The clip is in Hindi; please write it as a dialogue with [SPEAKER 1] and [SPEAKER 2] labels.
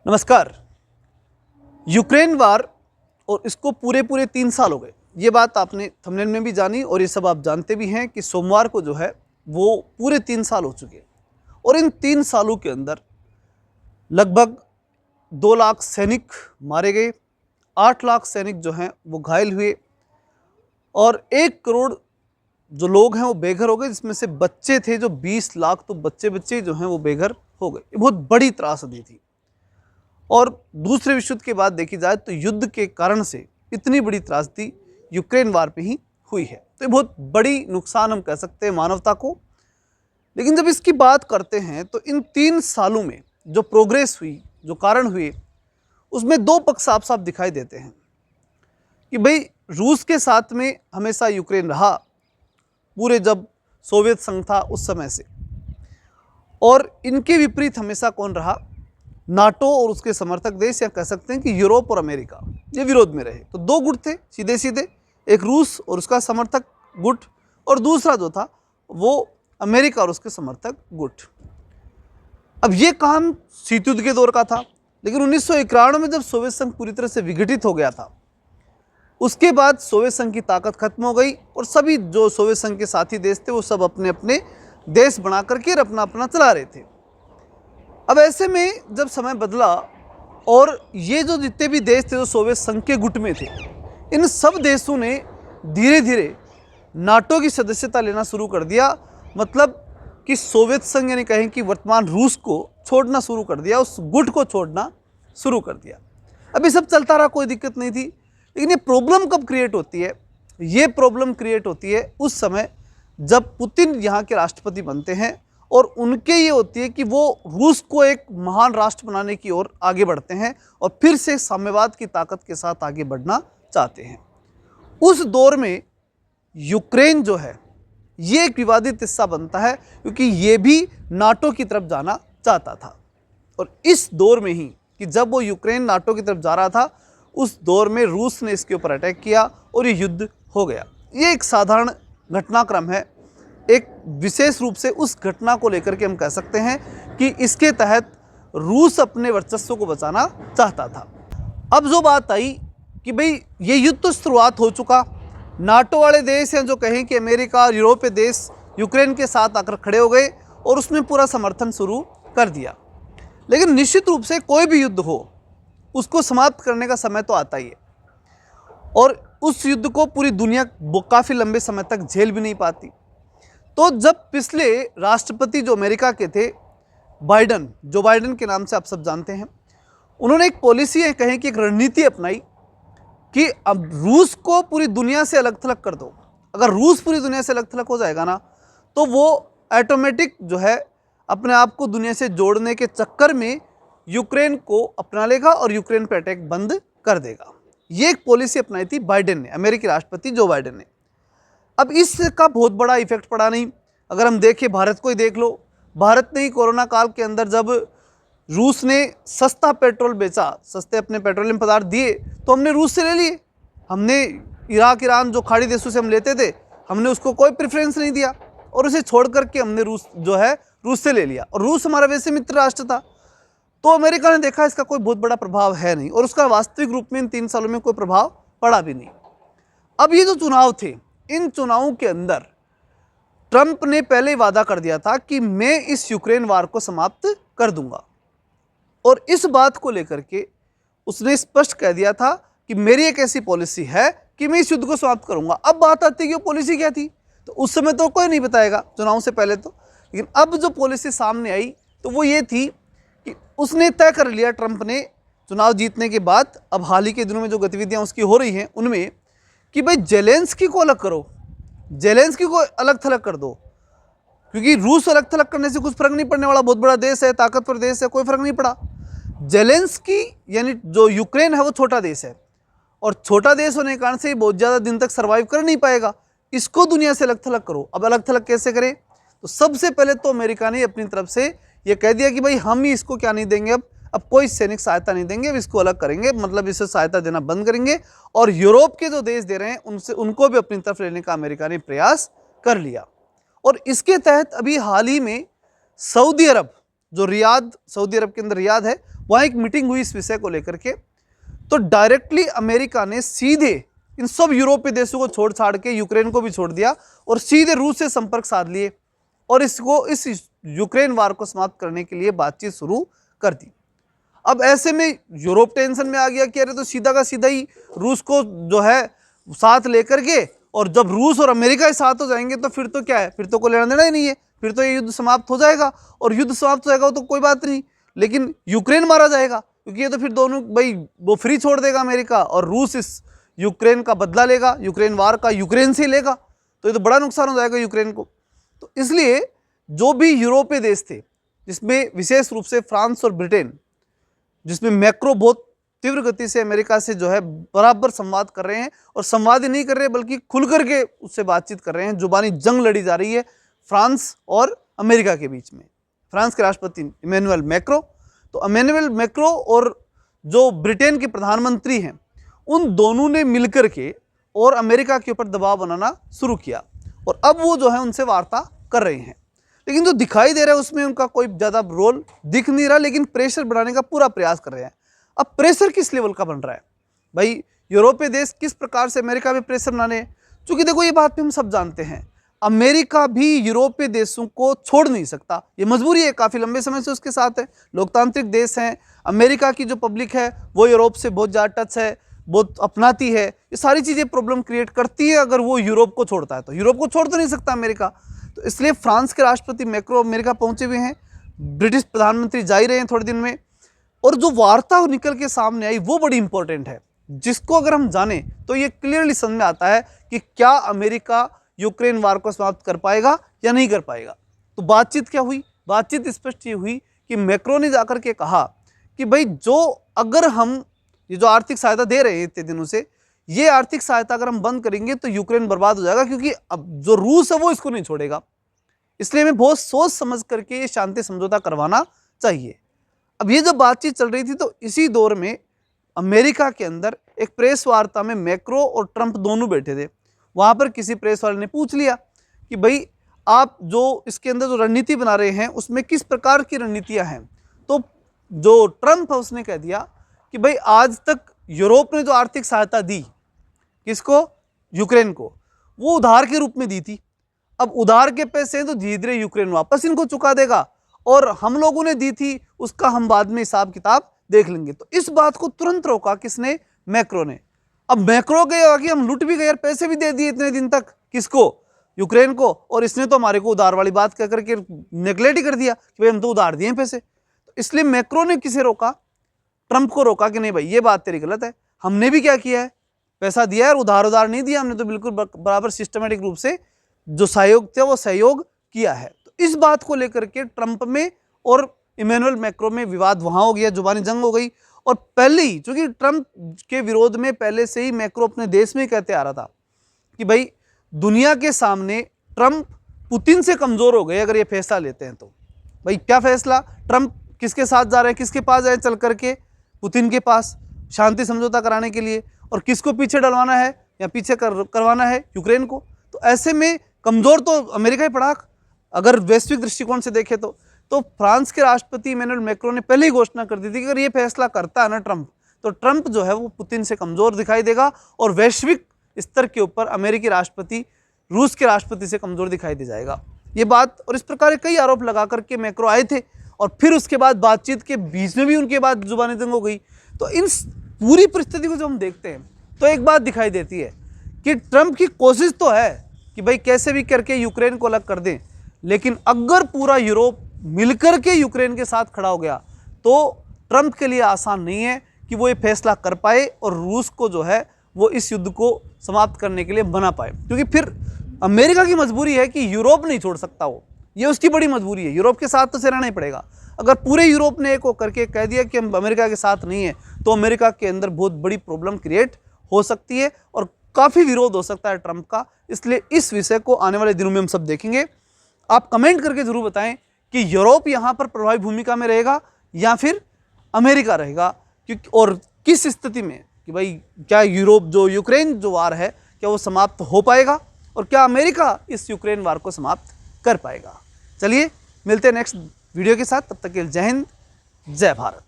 [SPEAKER 1] नमस्कार। यूक्रेन वार और इसको पूरे 3 साल हो गए। ये बात आपने थंबनेल में भी जानी और ये सब आप जानते भी हैं कि सोमवार को जो है वो पूरे 3 साल हो चुके हैं और इन 3 सालों के अंदर लगभग 2 लाख सैनिक मारे गए, 8 लाख सैनिक जो हैं वो घायल हुए और 1 करोड़ जो लोग हैं वो बेघर हो गए, जिसमें से बच्चे थे जो 20 लाख, तो बच्चे जो हैं वो बेघर हो गए। ये बहुत बड़ी त्रासदी थी। और दूसरे विश्व युद्ध के बाद देखी जाए तो युद्ध के कारण से इतनी बड़ी त्रासदी यूक्रेन वार पे ही हुई है, तो ये बहुत बड़ी नुकसान हम कह सकते हैं मानवता को। लेकिन जब इसकी बात करते हैं तो इन 3 सालों में जो प्रोग्रेस हुई, जो कारण हुए, उसमें 2 पक्ष साफ साफ दिखाई देते हैं कि भाई रूस के साथ में हमेशा यूक्रेन रहा, पूरे जब सोवियत संघ था उस समय से, और इनके विपरीत हमेशा कौन रहा? नाटो और उसके समर्थक देश, या कह सकते हैं कि यूरोप और अमेरिका, ये विरोध में रहे। तो 2 गुट थे सीधे सीधे, एक रूस और उसका समर्थक गुट और दूसरा जो था वो अमेरिका और उसके समर्थक गुट। अब ये काम शीत युद्ध के दौर का था, लेकिन 1991 में जब सोवियत संघ पूरी तरह से विघटित हो गया था, उसके बाद सोवियत संघ की ताकत खत्म हो गई और सभी जो सोवियत संघ के साथी देश थे वो सब अपने अपने देश बना करके अपना अपना चला रहे थे। अब ऐसे में जब समय बदला और ये जो जितने भी देश थे जो सोवियत संघ के गुट में थे, इन सब देशों ने धीरे धीरे नाटो की सदस्यता लेना शुरू कर दिया। मतलब कि सोवियत संघ यानी कहें कि वर्तमान रूस को छोड़ना शुरू कर दिया, उस गुट को छोड़ना शुरू कर दिया। अब ये सब चलता रहा, कोई दिक्कत नहीं थी। लेकिन ये प्रॉब्लम कब क्रिएट होती है? ये प्रॉब्लम क्रिएट होती है उस समय जब पुतिन यहाँ के राष्ट्रपति बनते हैं और उनके ये होती है कि वो रूस को एक महान राष्ट्र बनाने की ओर आगे बढ़ते हैं और फिर से साम्यवाद की ताकत के साथ आगे बढ़ना चाहते हैं। उस दौर में यूक्रेन जो है ये एक विवादित हिस्सा बनता है, क्योंकि ये भी नाटो की तरफ जाना चाहता था। और इस दौर में ही कि जब वो यूक्रेन नाटो की तरफ जा रहा था, उस दौर में रूस ने इसके ऊपर अटैक किया और ये युद्ध हो गया। ये एक साधारण घटनाक्रम है। एक विशेष रूप से उस घटना को लेकर के हम कह सकते हैं कि इसके तहत रूस अपने वर्चस्व को बचाना चाहता था। अब जो बात आई कि भाई ये युद्ध तो शुरुआत हो चुका, नाटो वाले देश हैं जो कहें कि अमेरिका और यूरोपीय देश यूक्रेन के साथ आकर खड़े हो गए और उसमें पूरा समर्थन शुरू कर दिया। लेकिन निश्चित रूप से कोई भी युद्ध हो उसको समाप्त करने का समय तो आता ही है, और उस युद्ध को पूरी दुनिया काफ़ी लंबे समय तक झेल भी नहीं पाती। तो जब पिछले राष्ट्रपति जो अमेरिका के थे बाइडन, जो बाइडन के नाम से आप सब जानते हैं, उन्होंने एक पॉलिसी है, कहें कि एक रणनीति अपनाई कि अब रूस को पूरी दुनिया से अलग थलग कर दो। अगर रूस पूरी दुनिया से अलग थलग हो जाएगा ना, तो वो ऑटोमेटिक जो है अपने आप को दुनिया से जोड़ने के चक्कर में यूक्रेन को अपना लेगा और यूक्रेन पर अटैक बंद कर देगा। ये एक पॉलिसी अपनाई थी बाइडन ने, अमेरिकी राष्ट्रपति जो बाइडन ने। अब इसका बहुत बड़ा इफेक्ट पड़ा नहीं। अगर हम देखें, भारत को ही देख लो, भारत ने ही कोरोना काल के अंदर जब रूस ने सस्ता पेट्रोल बेचा, सस्ते अपने पेट्रोलियम पदार्थ दिए, तो हमने रूस से ले लिए। हमने इराक, ईरान जो खाड़ी देशों से हम लेते थे, हमने उसको कोई प्रेफरेंस नहीं दिया और उसे छोड़ करके हमने रूस से ले लिया। और रूस हमारा वैसे मित्र राष्ट्र था। तो अमेरिका ने देखा इसका कोई बहुत बड़ा प्रभाव है नहीं, और उसका वास्तविक रूप में इन 3 सालों में कोई प्रभाव पड़ा भी नहीं। अब ये जो चुनाव थे, इन चुनावों के अंदर ट्रंप ने पहले ही वादा कर दिया था कि मैं इस यूक्रेन वार को समाप्त कर दूंगा, और इस बात को लेकर के उसने स्पष्ट कह दिया था कि मेरी एक ऐसी पॉलिसी है कि मैं इस युद्ध को समाप्त करूंगा। अब बात आती है कि वो पॉलिसी क्या थी, तो उस समय तो कोई नहीं बताएगा चुनाव से पहले तो। लेकिन अब जो पॉलिसी सामने आई तो वो ये थी कि उसने तय कर लिया, ट्रंप ने चुनाव जीतने के बाद, अब हाल ही के दिनों में जो गतिविधियां उसकी हो रही हैं उनमें, कि भाई जेलेंस्की को अलग करो, जेलेंस्की को अलग थलग कर दो। क्योंकि रूस अलग थलग करने से कुछ फर्क नहीं पड़ने वाला, बहुत बड़ा देश है, ताकतवर देश है, कोई फर्क नहीं पड़ा। जेलेंस्की यानी जो यूक्रेन है वो छोटा देश है, और छोटा देश होने के कारण से बहुत ज़्यादा दिन तक सर्वाइव कर नहीं पाएगा। इसको दुनिया से अलग थलग करो। अब अलग थलग कैसे करें? तो सबसे पहले तो अमेरिका ने अपनी तरफ से ये कह दिया कि भाई हम ही इसको क्या नहीं देंगे, अब कोई सैनिक सहायता नहीं देंगे, अब इसको अलग करेंगे, मतलब इसे सहायता देना बंद करेंगे। और यूरोप के जो देश दे रहे हैं उनको भी अपनी तरफ लेने का अमेरिका ने प्रयास कर लिया। और इसके तहत अभी हाल ही में सऊदी अरब, जो रियाद, सऊदी अरब के अंदर रियाद है, वहाँ एक मीटिंग हुई इस विषय को लेकर के, तो डायरेक्टली अमेरिका ने सीधे इन सब यूरोपीय देशों को छोड़ छाड़ के यूक्रेन को भी छोड़ दिया और सीधे रूस से संपर्क साध लिए और इस यूक्रेन वार को समाप्त करने के लिए बातचीत शुरू कर दी। अब ऐसे में यूरोप टेंशन में आ गया कि अरे तो सीधा का सीधा ही रूस को जो है साथ लेकर के, और जब रूस और अमेरिका ही साथ हो जाएंगे तो फिर तो क्या है, फिर तो कोई लेना देना ही नहीं है, फिर तो ये युद्ध समाप्त हो जाएगा। और युद्ध समाप्त हो जाएगा तो कोई बात नहीं, लेकिन यूक्रेन मारा जाएगा, क्योंकि ये तो फिर दोनों भाई वो फ्री छोड़ देगा अमेरिका, और रूस इस यूक्रेन का बदला लेगा, यूक्रेन वार का यूक्रेन से लेगा, तो ये तो बड़ा नुकसान हो जाएगा यूक्रेन को। तो इसलिए जो भी यूरोपीय देश थे, जिसमें विशेष रूप से फ्रांस और ब्रिटेन, जिसमें मैक्रो बहुत तीव्र गति से अमेरिका से जो है बराबर संवाद कर रहे हैं, और संवाद ही नहीं कर रहे बल्कि खुल करके उससे बातचीत कर रहे हैं, जुबानी जंग लड़ी जा रही है फ्रांस और अमेरिका के बीच में। फ्रांस के राष्ट्रपति इमैनुअल मैक्रो, तो इमैनुअल मैक्रो और जो ब्रिटेन के प्रधानमंत्री हैं, उन दोनों ने मिलकर के और अमेरिका के ऊपर दबाव बनाना शुरू किया, और अब वो जो है उनसे वार्ता कर रहे हैं। लेकिन जो दिखाई दे रहा है उसमें उनका कोई ज़्यादा रोल दिख नहीं रहा, लेकिन प्रेशर बढ़ाने का पूरा प्रयास कर रहे हैं। अब प्रेशर किस लेवल का बन रहा है भाई, यूरोपीय देश किस प्रकार से अमेरिका पे प्रेशर बनाने, क्योंकि देखो ये बात भी हम सब जानते हैं, अमेरिका भी यूरोपीय देशों को छोड़ नहीं सकता, ये मजबूरी है, काफ़ी लंबे समय से उसके साथ है, लोकतांत्रिक देश हैं, अमेरिका की जो पब्लिक है वो यूरोप से बहुत ज़्यादा टच है, बहुत अपनाती है, ये सारी चीज़ें प्रॉब्लम क्रिएट करती है। अगर वो यूरोप को छोड़ता है तो यूरोप को छोड़ तो नहीं सकता अमेरिका, तो इसलिए फ्रांस के राष्ट्रपति मैक्रो अमेरिका पहुंचे हुए हैं, ब्रिटिश प्रधानमंत्री जा ही रहे हैं थोड़े दिन में, और जो वार्ता निकल के सामने आई वो बड़ी इंपॉर्टेंट है, जिसको अगर हम जाने तो ये क्लियरली समझ में आता है कि क्या अमेरिका यूक्रेन वार को समाप्त कर पाएगा या नहीं कर पाएगा। तो बातचीत क्या हुई, बातचीत स्पष्ट ये हुई कि मैक्रो ने जाकर के कहा कि भाई जो अगर हम ये जो आर्थिक सहायता दे रहे हैं इतने दिनों से, ये आर्थिक सहायता अगर हम बंद करेंगे तो यूक्रेन बर्बाद हो जाएगा, क्योंकि अब जो रूस है वो इसको नहीं छोड़ेगा, इसलिए हमें बहुत सोच समझ करके ये शांति समझौता करवाना चाहिए। अब ये जब बातचीत चल रही थी तो इसी दौर में अमेरिका के अंदर एक प्रेस वार्ता में मैक्रो और ट्रंप दोनों बैठे थे। वहाँ पर किसी प्रेस वाले ने पूछ लिया कि भाई आप जो इसके अंदर जो रणनीति बना रहे हैं उसमें किस प्रकार की रणनीतियाँ हैं, तो जो ट्रंप है उसने कह दिया कि भाई आज तक यूरोप ने जो आर्थिक सहायता दी किसको, यूक्रेन को, वो उधार के रूप में दी थी, अब उधार के पैसे हैं तो धीरे धीरे यूक्रेन वापस इनको चुका देगा, और हम लोगों ने दी थी उसका हम बाद में हिसाब किताब देख लेंगे। तो इस बात को तुरंत रोका किसने, मैक्रो ने। अब मैक्रो कहेगा कि हम लुट भी गए यार, पैसे भी दे दिए इतने दिन तक, किसको, यूक्रेन को, और इसने तो हमारे को उधार वाली बात कह करके नेग्लेक्ट ही कर दिया कि भाई हम तो उधार दिए पैसे। तो इसलिए मैक्रो ने किसे रोका, ट्रंप को रोका कि नहीं भाई ये बात तेरी गलत है, हमने भी क्या किया है, पैसा दिया है और उधार नहीं दिया, हमने तो बिल्कुल बराबर सिस्टमेटिक रूप से जो सहयोग था वो सहयोग किया है। तो इस बात को लेकर के ट्रंप में और इमैनुअल मैक्रो में विवाद वहाँ हो गया, जुबानी जंग हो गई। और पहले ही, क्योंकि ट्रंप के विरोध में पहले से ही मैक्रो अपने देश में ही कहते आ रहा था कि भाई दुनिया के सामने ट्रंप पुतिन से कमज़ोर हो गए अगर ये फैसला लेते हैं। तो भाई क्या फैसला, ट्रंप किसके साथ जा रहे हैं, किसके पास जाए चल करके, पुतिन के पास शांति समझौता कराने के लिए, और किसको पीछे डलवाना है या पीछे करवाना है, यूक्रेन को। तो ऐसे में कमज़ोर तो अमेरिका ही पड़ा अगर वैश्विक दृष्टिकोण से देखें तो फ्रांस के राष्ट्रपति इमैनुअल मैक्रो ने पहले ही घोषणा कर दी थी कि अगर ये फैसला करता है ना ट्रंप, तो ट्रंप जो है वो पुतिन से कमज़ोर दिखाई देगा और वैश्विक स्तर के ऊपर अमेरिकी राष्ट्रपति रूस के राष्ट्रपति से कमज़ोर दिखाई दे जाएगा। ये बात और इस प्रकार कई आरोप लगा करके मैक्रो आए थे, और फिर उसके बाद बातचीत के बीच में भी उनके बाद जुबानी जंग हो गई। तो इन पूरी परिस्थिति को जब हम देखते हैं तो एक बात दिखाई देती है कि ट्रंप की कोशिश तो है कि भाई कैसे भी करके यूक्रेन को अलग कर दें, लेकिन अगर पूरा यूरोप मिलकर के यूक्रेन के साथ खड़ा हो गया तो ट्रंप के लिए आसान नहीं है कि वो ये फैसला कर पाए और रूस को जो है वो इस युद्ध को समाप्त करने के लिए बना पाए, क्योंकि फिर अमेरिका की मजबूरी है कि यूरोप नहीं छोड़ सकता, वो ये उसकी बड़ी मजबूरी है। यूरोप के साथ तो रहना ही पड़ेगा। अगर पूरे यूरोप ने एक हो करके कह दिया कि हम अमेरिका के साथ नहीं है, तो अमेरिका के अंदर बहुत बड़ी प्रॉब्लम क्रिएट हो सकती है और काफ़ी विरोध हो सकता है ट्रंप का। इसलिए इस विषय को आने वाले दिनों में हम सब देखेंगे। आप कमेंट करके जरूर बताएं कि यूरोप यहाँ पर प्रभावी भूमिका में रहेगा या फिर अमेरिका रहेगा, क्योंकि और किस स्थिति में कि भाई क्या यूरोप जो यूक्रेन जो वार है क्या वो समाप्त हो पाएगा और क्या अमेरिका इस यूक्रेन वार को समाप्त कर पाएगा। चलिए मिलते हैं नेक्स्ट वीडियो के साथ, तब तक के लिए जय हिंद, जय भारत।